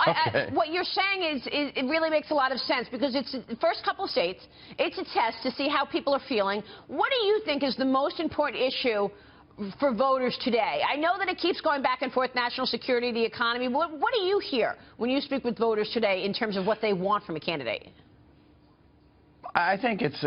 Okay. What you're saying is it really makes a lot of sense, because it's the first couple states. It's a test to see how people are feeling. What do you think is the most important issue for voters today? I know that it keeps going back and forth, national security, the economy. What do you hear when you speak with voters today in terms of what they want from a candidate? I think it's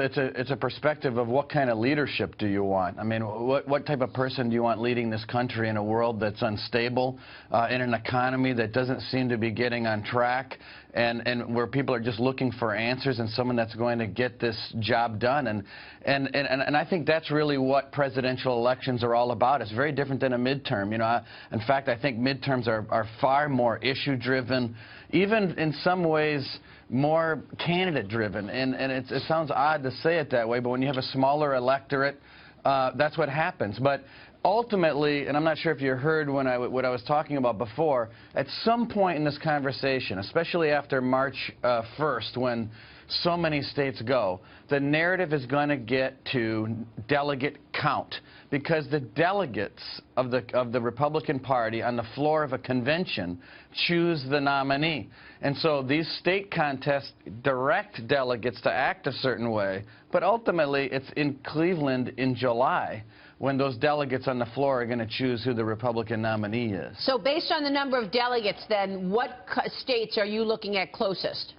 a perspective of what kind of leadership do you want. I mean, what type of person do you want leading this country in a world that's unstable, in an economy that doesn't seem to be getting on track, and where people are just looking for answers, and someone that's going to get this job done. And I think that's really what presidential elections are all about. It's very different than a midterm. You know, in fact, I think midterms are far more issue-driven, even in some ways more candidate-driven, and it sounds odd to say it that way, but when you have a smaller electorate, that's what happens. But ultimately, and I'm not sure if you heard what I was talking about before, at some point in this conversation, especially after March 1st, when so many states go, the narrative is going to get to delegate count, because the delegates of the Republican Party on the floor of a convention choose the nominee. And so these state contests direct delegates to act a certain way, but ultimately it's in Cleveland in July when those delegates on the floor are going to choose who the Republican nominee is. So based on the number of delegates, then, what states are you looking at closest?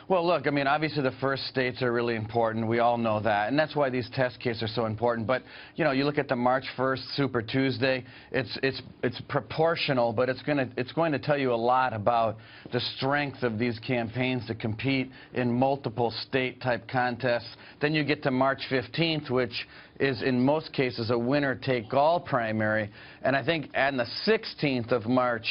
Well, look, I mean, obviously the first states are really important. We all know that, and that's why these test cases are so important. But, you know, you look at the March 1st Super Tuesday, it's proportional, but it's going to tell you a lot about the strength of these campaigns to compete in multiple state-type contests. Then you get to March 15th, which is in most cases a winner-take-all primary, and I think on the 16th of March,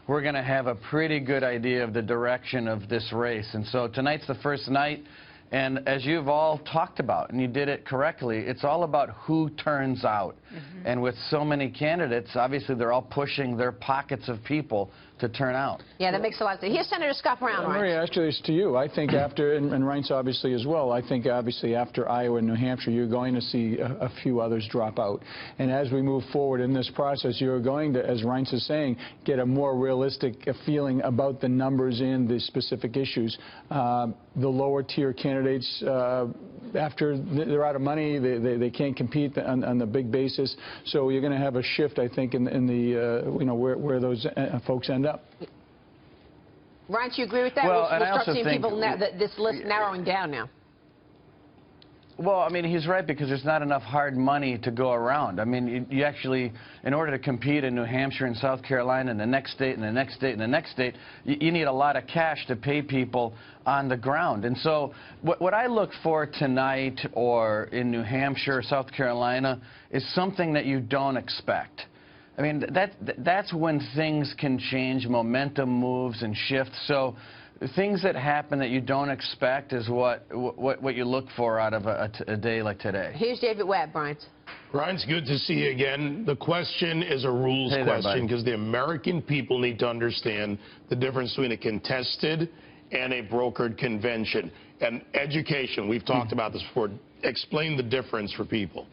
we're going to have a pretty good idea of the direction of this race. And so tonight's the first night, and as you've all talked about, and you did it correctly, it's all about who turns out. And with so many candidates, obviously they're all pushing their pockets of people to turn out. Yeah, that makes a lot of sense. Here's Senator Scott Brown. Let me ask this to you. I think after, and Reince obviously as well, I think obviously after Iowa and New Hampshire, you're going to see a few others drop out. And as we move forward in this process, you're going to, as Reince is saying, get a more realistic feeling about the numbers and the specific issues. The lower tier candidates, after they're out of money, they can't compete on the big basis. So you're going to have a shift, I think, in the you know, where those folks end up. Reince, you agree with that? Well, we'll start seeing people this list narrowing down now. Well, I mean, he's right, because there's not enough hard money to go around. I mean, you actually, in order to compete in New Hampshire and South Carolina and the next state and the next state and the next state, you need a lot of cash to pay people on the ground. And so what I look for tonight or in New Hampshire or South Carolina is something that you don't expect. I mean, that's when things can change, momentum moves and shifts. So things that happen that you don't expect is what you look for out of a day like today. Here's David Webb, Reince. Reince, good to see you again. The question is a rules question, because the American people need to understand the difference between a contested and a brokered convention. And education, we've talked about this before. Explain the difference for people.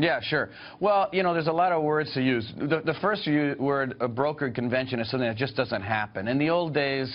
Yeah, sure. Well, you know, there's a lot of words to use. The first word, a brokered convention, is something that just doesn't happen. In the old days,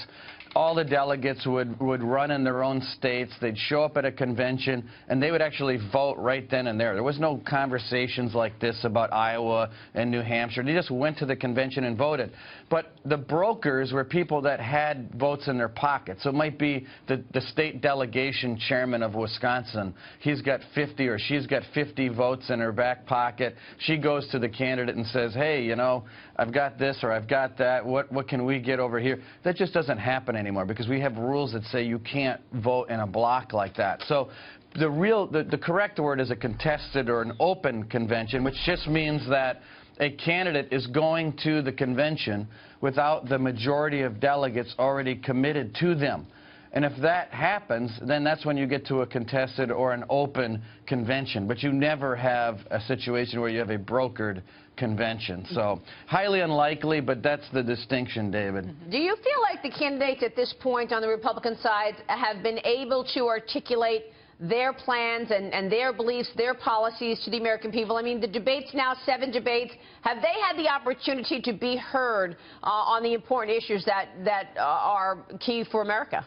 all the delegates would run in their own states. They'd show up at a convention, and they would actually vote right then and there. There was no conversations like this about Iowa and New Hampshire. They just went to the convention and voted. But the brokers were people that had votes in their pockets. So it might be the state delegation chairman of Wisconsin. He's got 50 or she's got 50 votes in her back pocket. She goes to the candidate and says, hey, you know, I've got this or I've got that. What can we get over here? That just doesn't happen anymore, because we have rules that say you can't vote in a block like that. So the correct word is a contested or an open convention, which just means that a candidate is going to the convention without the majority of delegates already committed to them. And if that happens, then that's when you get to a contested or an open convention. But you never have a situation where you have a brokered convention. So highly unlikely, but that's the distinction, David. Do you feel like the candidates at this point on the Republican side have been able to articulate their plans and their beliefs, their policies to the American people. I mean, the debates now, 7 debates, have they had the opportunity to be heard on the important issues that are key for America?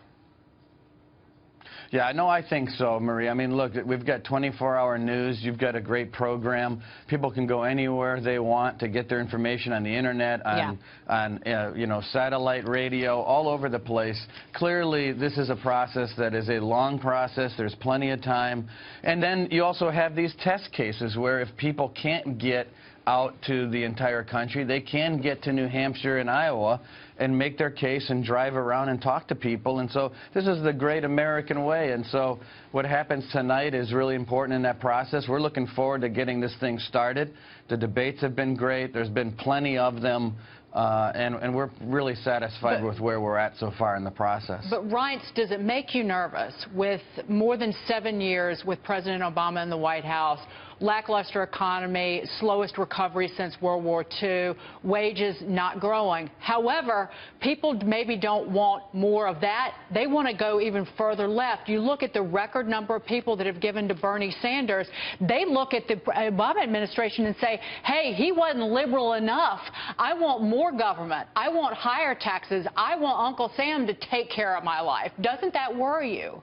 Yeah, no, I think so, Marie. I mean, look, we've got 24-hour news. You've got a great program. People can go anywhere they want to get their information on the internet, on you know, satellite radio, all over the place. Clearly, this is a process that is a long process. There's plenty of time. And then you also have these test cases where if people can't get out to the entire country, they can get to New Hampshire and Iowa and make their case and drive around and talk to people. And so this is the great American way. And so what happens tonight is really important in that process. We're looking forward to getting this thing started. The debates have been great. There's been plenty of them. And we're really satisfied with where we're at so far in the process. But, Reince, does it make you nervous with more than 7 years with President Obama in the White House, lackluster economy, slowest recovery since World War II, wages not growing? However, people maybe don't want more of that. They want to go even further left. You look at the record number of people that have given to Bernie Sanders. They look at the Obama administration and say, hey, he wasn't liberal enough. I want more government. I want higher taxes. I want Uncle Sam to take care of my life. Doesn't that worry you?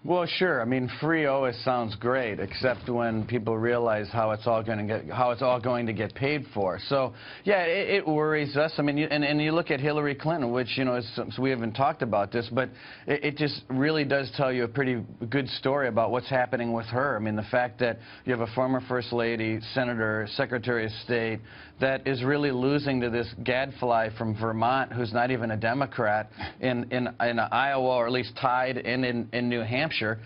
Well, sure. I mean, free always sounds great, except when people realize how it's all going to get paid for. So, yeah, it worries us. I mean, and you look at Hillary Clinton, which, you know, so we haven't talked about this, but it just really does tell you a pretty good story about what's happening with her. I mean, the fact that you have a former First Lady, Senator, Secretary of State that is really losing to this gadfly from Vermont who's not even a Democrat in Iowa, or at least tied in New Hampshire.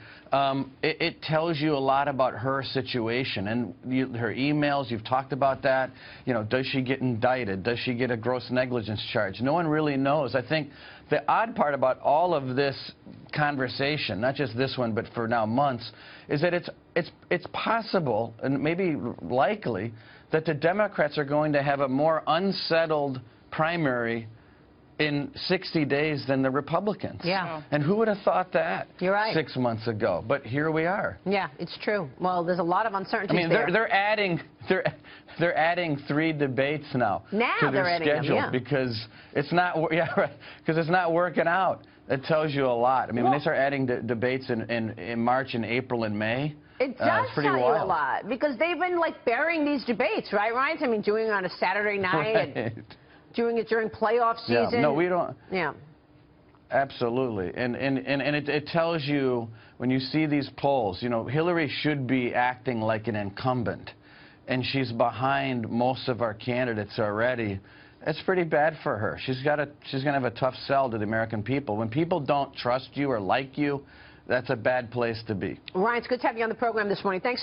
It tells you a lot about her situation and her emails. You've talked about that. You know, does she get indicted? Does she get a gross negligence charge? No one really knows. I think the odd part about all of this conversation, not just this one, but for now months, is that it's possible and maybe likely that the Democrats are going to have a more unsettled primary in 60 days than the Republicans. Yeah. And who would have thought that You're right. 6 months ago? But here we are. Yeah, it's true. Well, there's a lot of uncertainties. I mean, they're adding 3 debates now to their schedule because it's not because it's not working out. It tells you a lot. I mean, when they start adding debates in March and April and May. It does it's pretty tell wild. you a lot because they've been like burying these debates, right, Reince? I mean, doing it on a Saturday night, right. and doing it during playoff season. Yeah, no, we don't. Yeah. Absolutely, and it tells you when you see these polls, you know, Hillary should be acting like an incumbent, and she's behind most of our candidates already. It's pretty bad for her. She's gonna have a tough sell to the American people. When people don't trust you or like you, that's a bad place to be. Reince, good to have you on the program this morning. Thanks.